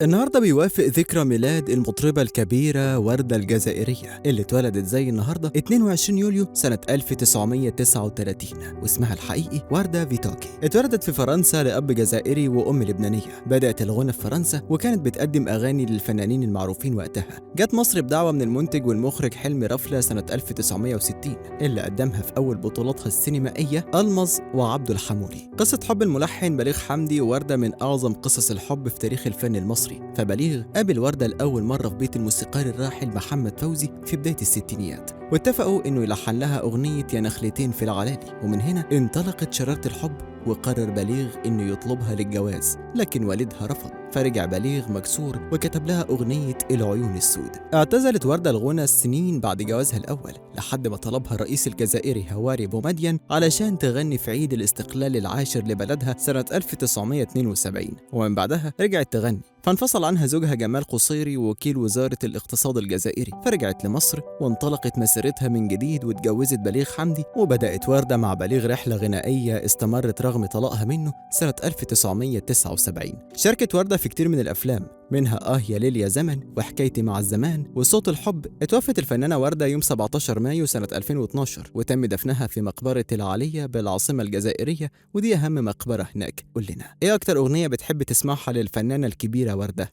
النهارده بيوافق ذكرى ميلاد المطربة الكبيرة وردة الجزائرية اللي اتولدت زي النهارده 22 يوليو سنة 1939 واسمها الحقيقي وردة فيتوكي. اتولدت في فرنسا لأب جزائري وأم لبنانية. بدأت الغنى في فرنسا وكانت بتقدم أغاني للفنانين المعروفين وقتها. جت مصر بدعوة من المنتج والمخرج حلمي رفلة سنة 1960 اللي قدمها في أول بطولاتها السينمائية ألمظ وعبد الحمولي. قصة حب الملحن بليغ حمدي ووردة من أعظم قصص الحب في تاريخ الفن المصري. فبليغ قابل وردة لأول مرة في بيت الموسيقار الراحل محمد فوزي في بداية الستينيات، واتفقوا إنه يلحن لها أغنية يا نخلتين في العلالي، ومن هنا انطلقت شرارة الحب. وقرر بليغ إنه يطلبها للجواز، لكن والدها رفض، فرجع بليغ مكسور وكتب لها أغنية العيون السود. اعتزلت وردة الغنى سنين بعد جوازها الأول، لحد ما طلبها الرئيس الجزائري هواري بومدين علشان تغني في عيد الاستقلال العاشر لبلدها سنة 1972، ومن بعدها رجعت تغني. فانفصل عنها زوجها جمال قصيري وكيل وزارة الاقتصاد الجزائري، فرجعت لمصر وانطلقت مسيرتها من جديد واتجوزت بليغ حمدي. وبدأت وردة مع بليغ رحلة غنائية استمرت رغم طلاقها منه سنة 1979. شاركت وردة في كتير من الأفلام، منها يا ليل يا زمن وحكايتي مع الزمان وصوت الحب. اتوفت الفنانة وردة يوم 17 مايو سنة 2012، وتم دفنها في مقبرة العالية بالعاصمة الجزائرية، ودي أهم مقبرة هناك. قول لنا إيه أكتر أغنية بتحب تسمعها للفنانة الكبيرة وردة؟